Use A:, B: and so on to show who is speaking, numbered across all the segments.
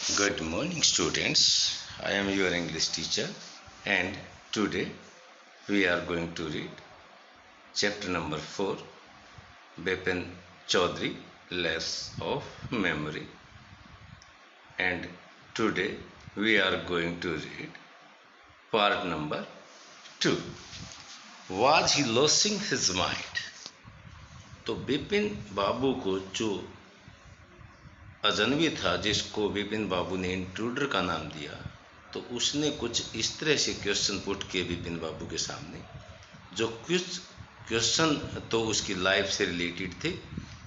A: Good morning, students. I am your English teacher, and today we are going to read chapter number 4, Bipin Chaudhary, Less of Memory. And today we are going to read part number 2. Was he losing his mind? तो बिपिन बाबू को जो अजनबी था, जिसको विपिन बाबू ने intruder का नाम दिया, तो उसने कुछ इस तरह से क्वेश्चन पुट किए विपिन बाबू के सामने, जो कुछ क्वेश्चन तो उसकी लाइफ से रिलेटेड थे,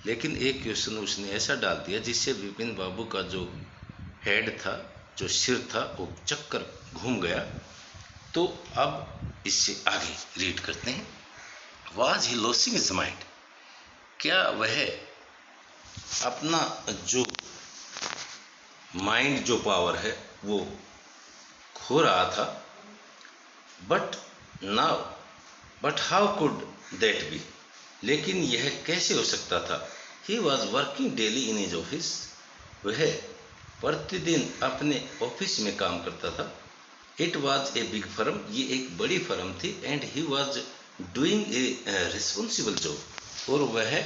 A: लेकिन एक क्वेश्चन उसने ऐसा डाल दिया जिससे विपिन बाबू का जो हेड था, जो सिर था, वो चक्कर घूम गया। तो अब इससे आगे रीड करते हैं। Was he losing his mind? क्या वह अपना जो माइंड जो पावर है वो खो रहा था? But how could that be? लेकिन यह कैसे हो सकता था? He was working daily in his office. वह प्रतिदिन अपने ऑफिस में काम करता था। It was a big firm, ये एक बड़ी फर्म थी। And he was doing a responsible job, और वह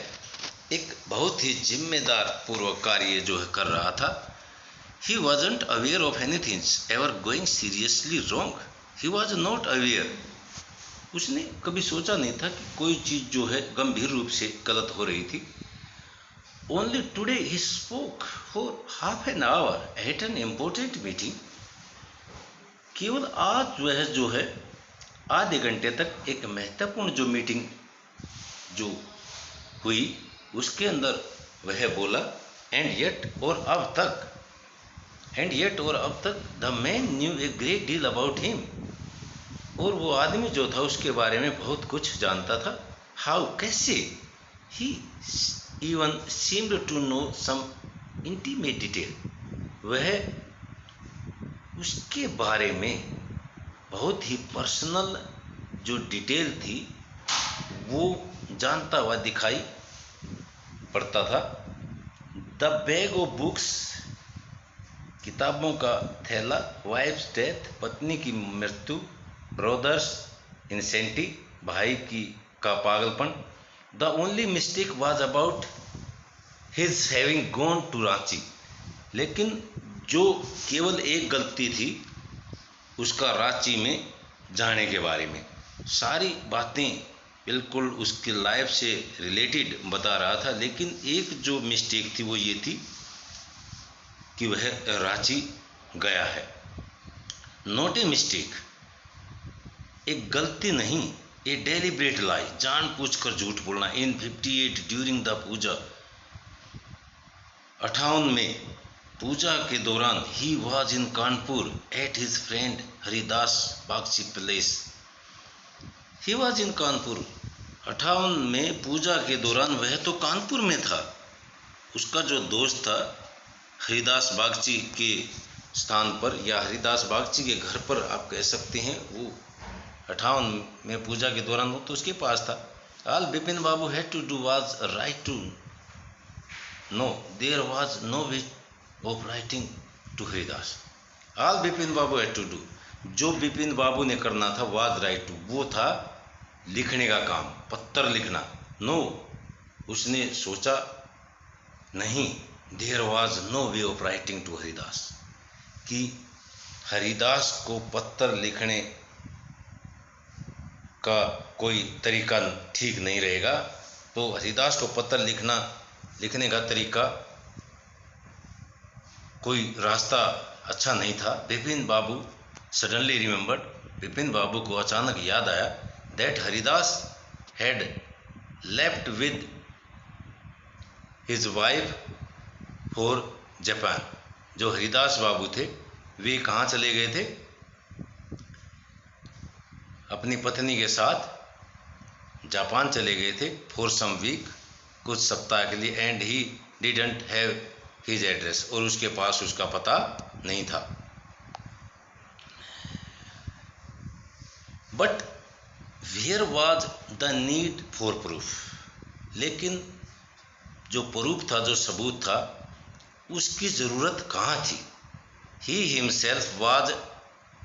A: एक बहुत ही जिम्मेदार पूर्वक कार्य जो है कर रहा था। He wasn't aware of anything ever going seriously wrong. He was not aware. उसने कभी सोचा नहीं था कि कोई चीज जो है गंभीर रूप से गलत हो रही थी। Only today he spoke for half an hour at an important meeting. केवल आज वह जो है आधे घंटे तक एक महत्वपूर्ण जो मीटिंग जो हुई उसके अंदर वह बोला। एंड येट और अब तक the man new a great deal about him, और वो आदमी जो था उसके बारे में बहुत कुछ जानता था। हाउ, कैसे? He even seemed to know some intimate detail, वह उसके बारे में बहुत ही पर्सनल जो डिटेल थी वो जानता हुआ दिखाई पड़ता था। द बैग ऑफ बुक्स, किताबों का थैला। वाइफ्स डेथ, पत्नी की मृत्यु। ब्रदर्स इंसेंटी, भाई का पागलपन। The only mistake was about his having gone to Ranchi, लेकिन जो केवल एक गलती थी उसका रांची में जाने के बारे में। सारी बातें बिल्कुल उसकी लाइफ से रिलेटेड बता रहा था, लेकिन एक जो मिस्टेक थी वो ये थी कि वह रांची गया है। नॉट ए मिस्टेक, एक गलती नहीं। ए डेलिब्रेट लाई, जानबूझकर झूठ बोलना। इन 58 ड्यूरिंग द पूजा, 58 में पूजा के दौरान। He was in Kanpur at his friend Haridas Bagchi place. He was in Kanpur, 58 में पूजा के दौरान वह तो कानपुर में था। उसका जो दोस्त था हरिदास बागची के स्थान पर, या हरिदास बागची के घर पर आप कह सकते हैं, वो 58 में पूजा के दौरान वो तो उसके पास था। All Bipin Babu had to do was write to no there was no way of writing to Haridas. All Bipin Babu had to do, जो बिपिन बाबू ने करना था, वाज राइट टू, वो था लिखने का काम, पत्र लिखना। नो, उसने सोचा नहीं, there was no way of writing to Haridas, कि हरिदास को पत्र लिखने का कोई तरीका ठीक नहीं रहेगा। तो हरिदास को पत्र लिखने का तरीका, कोई रास्ता अच्छा नहीं था। बिपिन बाबू सडनली रिमेंबर्ड, बिपिन बाबू को अचानक याद आया, that Haridas had left with his wife for Japan. जो हरिदास बाबू थे वे कहाँ चले गए थे? अपनी पत्नी के साथ जापान चले गए थे, फॉर सम वीक, कुछ सप्ताह के लिए। And he didn't have his address, और उसके पास उसका पता नहीं था। But where was the need for proof, लेकिन जो प्रूफ था, जो सबूत था, उसकी ज़रूरत कहाँ थी? He himself was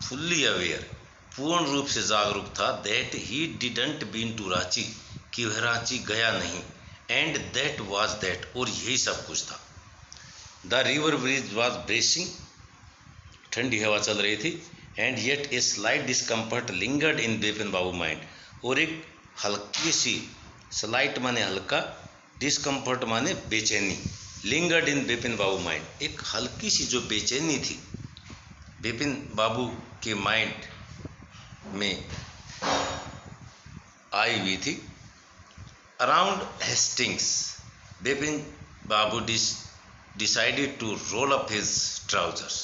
A: fully aware, पूर्ण रूप से जागरूक था, that he didn't been to Ranchi, कि वह रांची गया नहीं, एंड दैट वाज दैट, और यही सब कुछ था। The river bridge was bracing, ठंडी हवा चल रही थी, and yet a slight discomfort lingered in Bipin Babu mind, और एक हल्की सी, स्लाइट माने हल्का, डिस्कम्फर्ट माने बेचैनी, लिंगर्ड इन बिपिन बाबू माइंड, एक हल्की सी जो बेचैनी थी बिपिन बाबू के माइंड में आई हुई थी। Around Hastings Bipin Babu decided to roll up his trousers.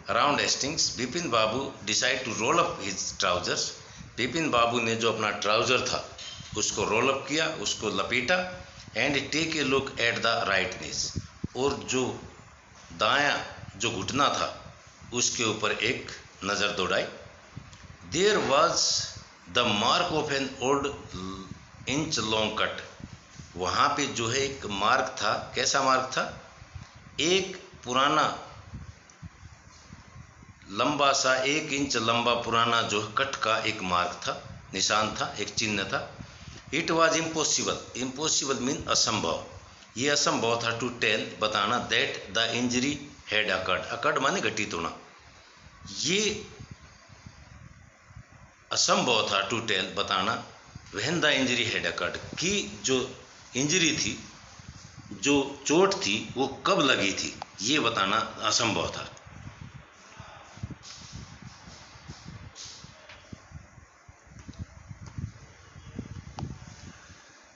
A: Around Hastings Bipin Babu decide to roll up his trousers, Bipin Babu ने जो अपना ट्राउजर था उसको रोल अप किया, उसको लपेटा, and take a look at the right knees, और जो दायां जो घुटना था उसके ऊपर एक नज़र दौड़ाई। There was the mark of an old inch long cut, वहाँ पे जो है एक मार्क था। कैसा मार्क था? एक पुराना लंबा सा 1 इंच लंबा पुराना जो कट का एक मार्क था, निशान था, एक चिन्ह था। It was impossible, impossible mean असंभव, ये असंभव था, टू टेल बताना, that the injury had occurred, occurred माने घटित होना, ये असंभव था, टू टेल बताना, when the injury had occurred, कि जो इंजरी थी, जो चोट थी, वो कब लगी थी, ये बताना असंभव था।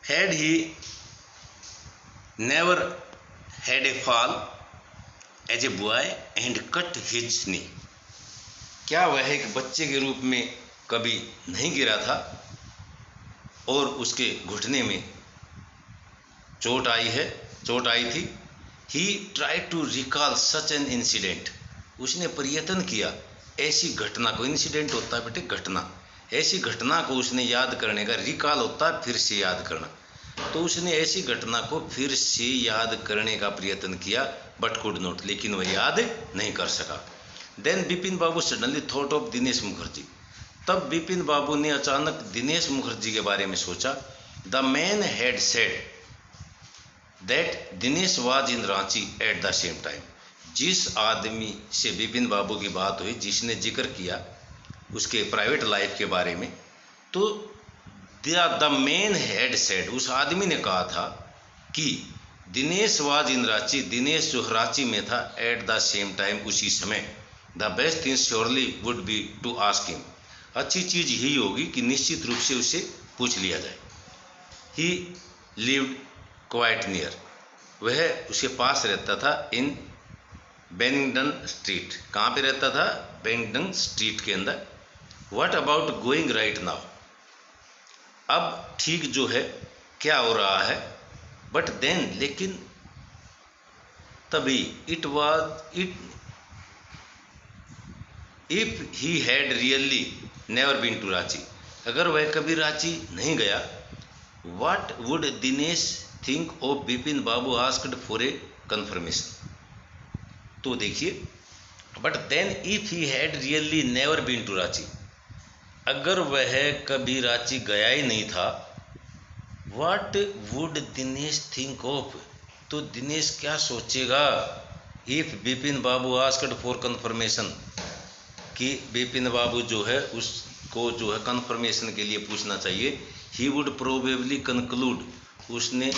A: Had he never had a fall as a boy and cut his knee, क्या वह एक बच्चे के रूप में कभी नहीं गिरा था और उसके घुटने में चोट आई थी। He tried to recall such an incident, उसने प्रयत्न किया ऐसी घटना को, इंसिडेंट होता है बेटे घटना, ऐसी घटना को उसने याद करने का, रिकॉल होता है फिर से याद करना, तो उसने ऐसी घटना को फिर से याद करने का प्रयत्न किया, बट कुड नॉट, लेकिन वह याद नहीं कर सका। Then Bipin Babu suddenly thought of Dinesh Mukherjee, तब बिपिन बाबू ने अचानक दिनेश मुखर्जी के बारे में सोचा। The man had said that Dinesh was in Ranchi at the same time, जिस आदमी से बिपिन बाबू की बात हुई, जिसने जिक्र किया उसके प्राइवेट लाइफ के बारे में, तो द मैन हैड सेड, उस आदमी ने कहा था कि दिनेश वाज इन रांची, दिनेश जो रांची में था, एट द सेम टाइम, उसी समय। The best thing surely would be to ask him, अच्छी चीज़ यही होगी कि निश्चित रूप से उसे पूछ लिया जाए। ही लिव्ड क्वाइट नियर, वह उसके पास रहता था, इन बेनिंगटन स्ट्रीट, कहाँ पे रहता था? बेनिंगटन स्ट्रीट के अंदर। What about going right now, अब ठीक जो है क्या हो रहा है, बट देन, लेकिन तभी, it if he had really never been to Ranchi, अगर वह कभी रांची नहीं गया, what would Dinesh think of Bipin Babu asked for a confirmation, तो देखिए, but then if he had really never been to Ranchi, अगर वह कभी रांची गया ही नहीं था, what would Dinesh think of, तो दिनेश क्या सोचेगा, if Bipin Babu asked for confirmation, कि बिपिन बाबू जो है उसको जो है कंफर्मेशन के लिए पूछना चाहिए। ही वुड प्रोबेबली कंक्लूड, उसने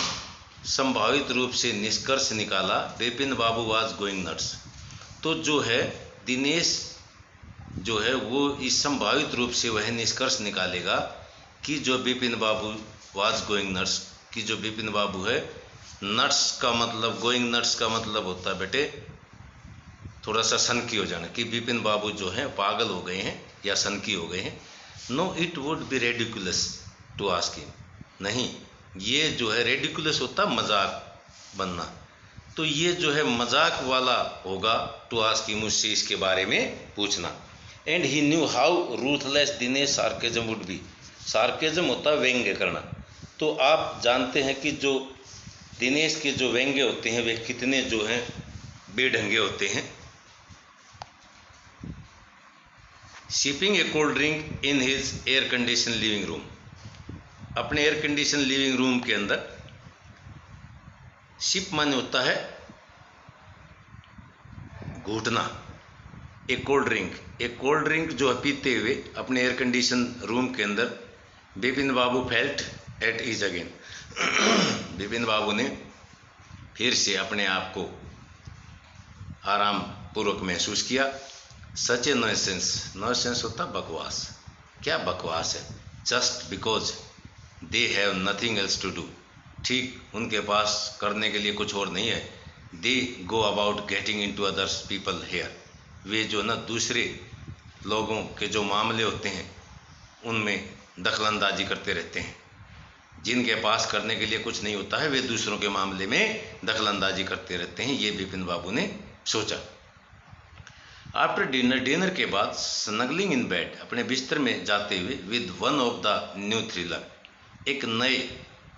A: संभावित रूप से निष्कर्ष निकाला, बिपिन बाबू वाज गोइंग नट्स, तो जो है दिनेश जो है वो इस संभावित रूप से वह निष्कर्ष निकालेगा कि जो बिपिन बाबू वाज गोइंग नट्स, कि जो बिपिन बाबू है, नट्स का मतलब, गोइंग नट्स का मतलब होता है बेटे थोड़ा सा सनकी हो जाना, कि बिपिन बाबू जो हैं पागल हो गए हैं या सनकी हो गए हैं। No it would be ridiculous to ask him, नहीं, ये जो है रेडिकुलस होता मजाक बनना, तो ये जो है मजाक वाला होगा, टू आस्क हिम, मुझसे इसके बारे में पूछना। And he knew how ruthless Dinesh sarcasm would be, sarcasm होता है व्यंग्य करना, तो आप जानते हैं कि जो दिनेश के जो व्यंग्य होते हैं वे कितने जो हैं बेढंगे होते हैं, sipping A cold drink in his air condition living room, अपने एयर कंडीशन लिविंग रूम के अंदर। सिप माने होता है घूटना। एक कोल्ड ड्रिंक जो है पीते हुए अपने एयर कंडीशन रूम के अंदर Bipin Babu felt at ease again. Bipin Babu ने फिर से अपने आप को आराम पूर्वक महसूस किया। सच ए नॉनसेंस होता बकवास। क्या बकवास है? Just because they have nothing else to do, ठीक उनके पास करने के लिए कुछ और नहीं है। They go about getting in to others people hair, वे जो ना दूसरे लोगों के जो मामले होते हैं उनमें दखलंदाजी करते रहते हैं। जिनके पास करने के लिए कुछ नहीं होता है वे दूसरों के मामले में दखलंदाजी करते रहते हैं, ये बिपिन बाबू ने सोचा। आफ्टर डिनर के बाद स्नगलिंग इन बेड, अपने बिस्तर में जाते हुए with one of the new thriller, एक नए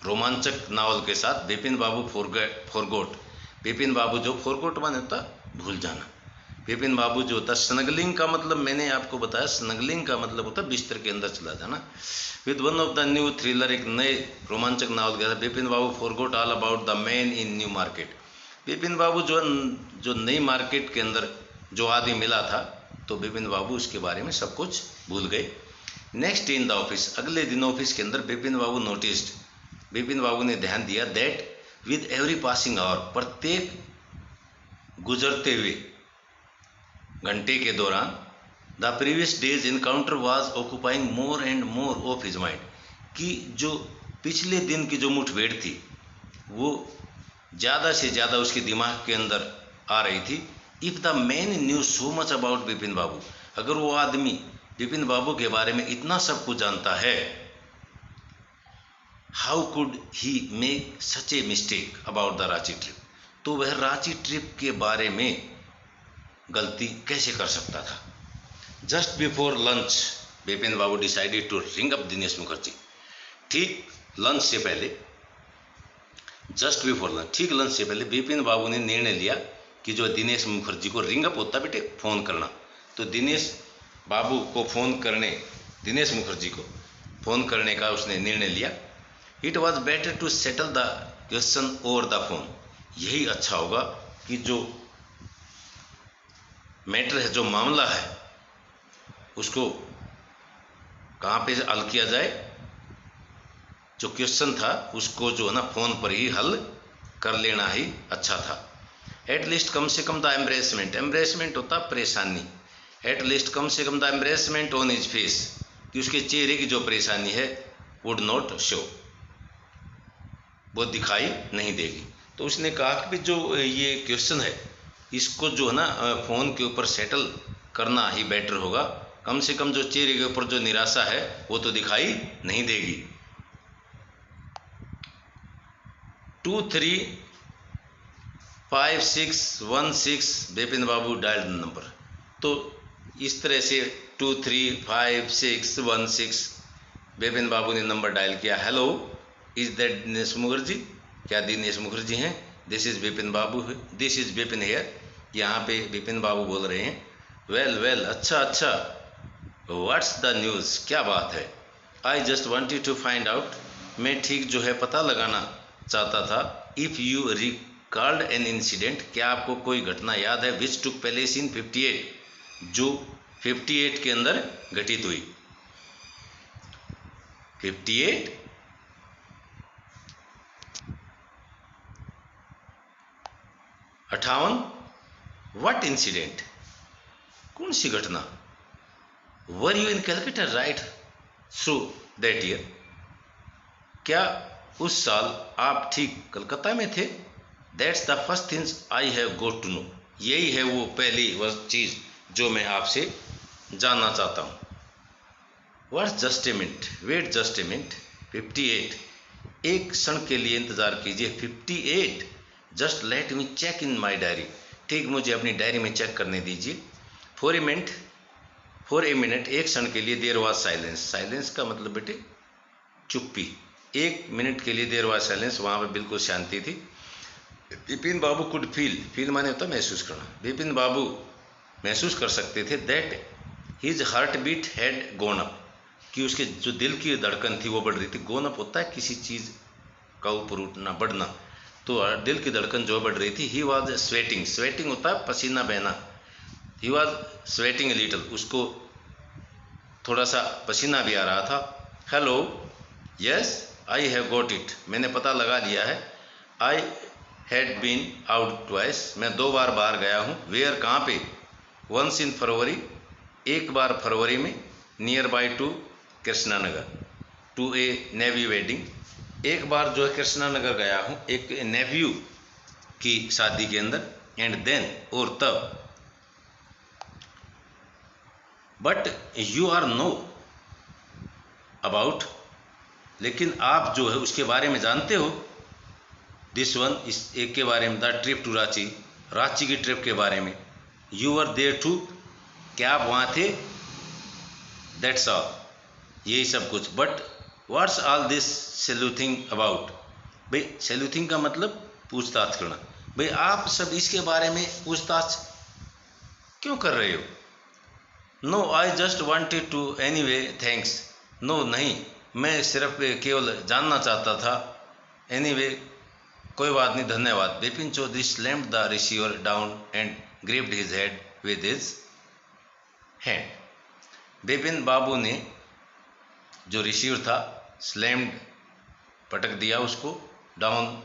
A: रोमांचक नावल के साथ बिपिन बाबू फॉरगॉट। बिपिन बाबू जो फॉरगॉट माने होता भूल जाना। बिपिन बाबू जो होता, स्नगलिंग का मतलब मैंने आपको बताया, स्नगलिंग का मतलब होता बिस्तर के अंदर चला जाना। With one of the new thriller, एक नए रोमांचक नावल के साथ Bipin Babu forgot all about the man in New Market. Bipin Babu जो नई मार्केट के अंदर जो आदमी मिला था तो बिपिन बाबू उसके बारे में सब कुछ भूल गए। Next day in the office, अगले दिन ऑफिस के अंदर बिपिन बाबू नोटिस्ड, बिपिन बाबू ने ध्यान दिया that with every passing hour, प्रत्येक गुजरते हुए घंटे के दौरान the previous day's encounter was occupying more and more of his mind, कि जो पिछले दिन की जो मुठभेड़ थी वो ज़्यादा से ज़्यादा उसके दिमाग के अंदर आ रही थी। If the man knew so much about Bipin Babu, अगर वो आदमी बिपिन बाबू के बारे में इतना सब कुछ जानता है, how could he make such a mistake about the Ranchi trip, तो वह रांची ट्रिप के बारे में गलती कैसे कर सकता था। Just before lunch Bipin Babu decided to ring up Dinesh Mukherjee, ठीक लंच से पहले, जस्ट बिफोर लंच, ठीक लंच से पहले बिपिन बाबू ने निर्णय लिया कि जो दिनेश मुखर्जी को रिंग अप होता बेटे फ़ोन करना, तो दिनेश बाबू को फ़ोन करने, दिनेश मुखर्जी को फ़ोन करने का उसने निर्णय लिया। It was better to settle the question over the phone, यही अच्छा होगा कि जो मैटर है, जो मामला है, उसको कहाँ पे हल किया जाए, जो क्वेश्चन था उसको जो है ना फ़ोन पर ही हल कर लेना ही अच्छा था। एटलीस्ट कम से कम द एम्ब्रेसमेंट होता परेशानी, एटलीस्ट कम से कम the embarrassment on his face, कि उसके चेहरे की जो परेशानी है वुड नॉट शो, वो दिखाई नहीं देगी। तो उसने कहा कि जो ये क्वेश्चन है इसको जो है ना फ़ोन के ऊपर सेटल करना ही बेटर होगा, कम से कम जो चेहरे के ऊपर जो निराशा है वो तो दिखाई नहीं देगी। 235616 बिपिन बाबू डायल नंबर, तो इस तरह से 235616 बिपिन बाबू ने नंबर डायल किया। Hello, is that Dinesh Mukherjee, क्या दिनेश मुखर्जी हैं? This is Bipin Babu, this is Bipin here, यहाँ पे बिपिन बाबू बोल रहे हैं। वेल, अच्छा, व्हाट्स द न्यूज़, क्या बात है? I just wanted to find out, मैं ठीक जो है पता लगाना चाहता था, if you recalled an incident, क्या आपको कोई घटना याद है, विच टुक प्लेस इन 58, जो 58 के अंदर घटित हुई। 58 58, व्हाट इंसिडेंट, कौन सी घटना? Were you in Calcutta right through that year, क्या उस साल आप ठीक कलकत्ता में थे? That's the first things I have got to know, यही है वो पहली वह चीज़ जो मैं आपसे जानना चाहता हूँ। What's just a minute, wait just a minute, 58, एक क्षण के लिए इंतज़ार कीजिए, 58, just let me check in my diary, ठीक मुझे अपनी डायरी में चेक करने दीजिए। फॉर ए मिनट, एक क्षण के लिए देयर वाज साइलेंस का मतलब बेटे चुप्पी, एक मिनट के लिए देयर वाज साइलेंस, वहाँ पर बिल्कुल शांति थी। बिपिन बाबू कुड फील माने होता महसूस करना, बिपिन बाबू महसूस कर सकते थे that his heart beat had gone up, कि उसके जो दिल की धड़कन थी वो बढ़ रही थी। गोन अप होता है किसी चीज़ का ऊपर उठना, बढ़ना, तो दिल की धड़कन जो बढ़ रही थी। ही वॉज स्वेटिंग, स्वेटिंग होता है पसीना बहना। ही वॉज स्वेटिंग लिटिल, उसको थोड़ा सा पसीना भी आ रहा था। Hello, yes I have got it, मैंने पता लगा लिया है। I had been out twice, मैं 2 बार बाहर गया हूँ। वेयर, कहाँ पे? वंस इन फरवरी, एक बार फरवरी में। Near by to Krishnanagar, to a navy wedding, एक बार जो है कृष्णानगर गया हूँ एक नेव्यू की शादी के अंदर। एंड देन, और तब। But you are know about, लेकिन आप जो है उसके बारे में जानते हो। दिस वन, इस एक के बारे में। The trip to Ranchi, Ranchi की ट्रिप के बारे में। यू आर देयर टू, क्या आप वहाँ थे? दैट्स ऑल, यही सब कुछ। But what's all this saluting about, भाई सैल्यूटिंग का मतलब पूछताछ करना। भाई आप सब इसके बारे में पूछताछ क्यों कर रहे हो? No I just wanted to, anyway thanks. No नहीं, मैं सिर्फ केवल जानना चाहता था। एनीवे, कोई बात नहीं, धन्यवाद। Bipin Chaudhary slammed the receiver down and gripped his head with his hand. Bipin Babu ने जो रिसीवर था, स्लैम्ड, पटक दिया उसको, डाउन,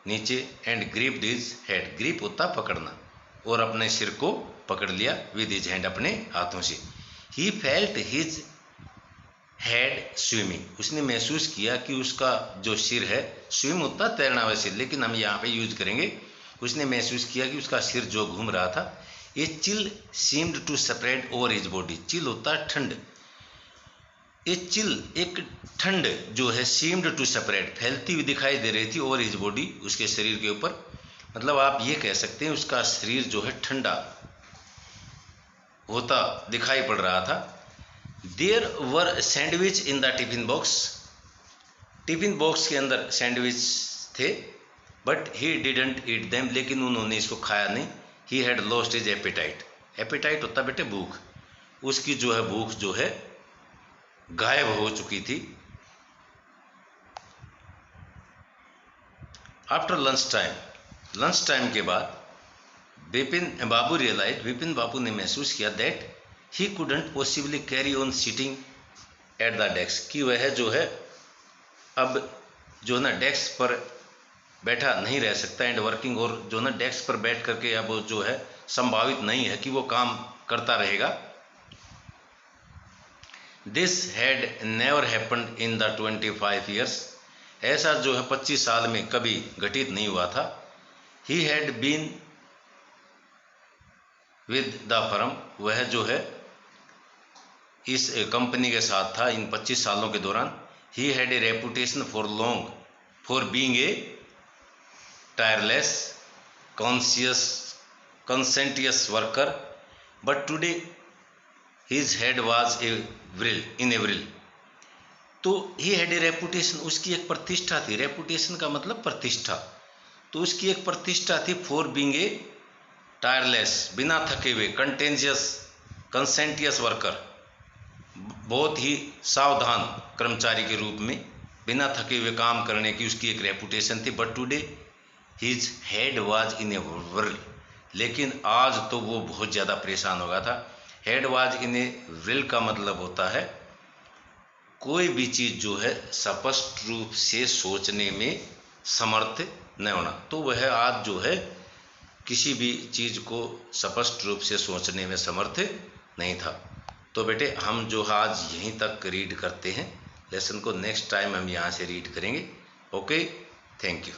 A: नीचे, and gripped his head, grip होता पकड़ना, और अपने सिर को पकड़ लिया, विद हिज हैंड, अपने हाथों से। He felt his head swimming, उसने महसूस किया कि उसका जो सिर है, स्विम होता तैरना वैसे, लेकिन हम यहाँ पे यूज करेंगे। उसने महसूस किया कि उसका सिर जो घूम रहा था। A chill seemed to spread over his body, chill होता है ठंड। ए चिल, एक ठंड जो है, सीम्ड टू स्प्रेड, फैलती हुई दिखाई दे रही थी, ओवर हिज बॉडी, उसके शरीर के ऊपर। मतलब आप ये कह सकते हैं उसका शरीर जो है ठंडा होता दिखाई पड़ रहा था। There were sandwich in the tiffin box, tiffin box के अंदर सैंडविच थे। But he didn't eat them, लेकिन उन्होंने इसको खाया नहीं। He had lost his appetite, appetite होता बेटे भूख, उसकी जो है भूख जो है गायब हो चुकी थी। After lunch time, lunch time के बाद बिपिन बाबू रियलाइज, बिपिन बाबू ने महसूस किया that he couldn't possibly carry on sitting at the desk, कि वह जो है अब जो है ना डेस्क पर बैठा नहीं रह सकता, एंड वर्किंग, और जो ना डेस्क पर बैठ करके अब जो है संभावित नहीं है कि वो काम करता रहेगा। This had never happened in the 25 years, ऐसा जो है 25 साल में कभी घटित नहीं हुआ था। He had been with the firm, वह जो है इस कंपनी के साथ था इन 25 सालों के दौरान। He had a reputation for long for being a tireless conscientious worker, but today his head was in a whirl। तो ही हैड ए रेपुटेशन, उसकी एक प्रतिष्ठा थी। रेपुटेशन का मतलब प्रतिष्ठा, तो उसकी एक प्रतिष्ठा थी फॉर बीइंग ए टायरलेस, बिना थके हुए, कंसेंटियस वर्कर, बहुत ही सावधान कर्मचारी के रूप में, बिना थके हुए काम करने की उसकी एक रेपुटेशन थी। But today his head was in a whirl, लेकिन आज तो वो बहुत ज़्यादा परेशान हो गया था। हेड वाज इन ए व्हिर्ल का मतलब होता है कोई भी चीज़ जो है स्पष्ट रूप से सोचने में समर्थ न होना। तो वह आज जो है किसी भी चीज़ को स्पष्ट रूप से सोचने में समर्थ नहीं था। तो बेटे हम जो आज यहीं तक रीड करते हैं, लेसन को नेक्स्ट टाइम हम यहाँ से रीड करेंगे। Okay, thank you.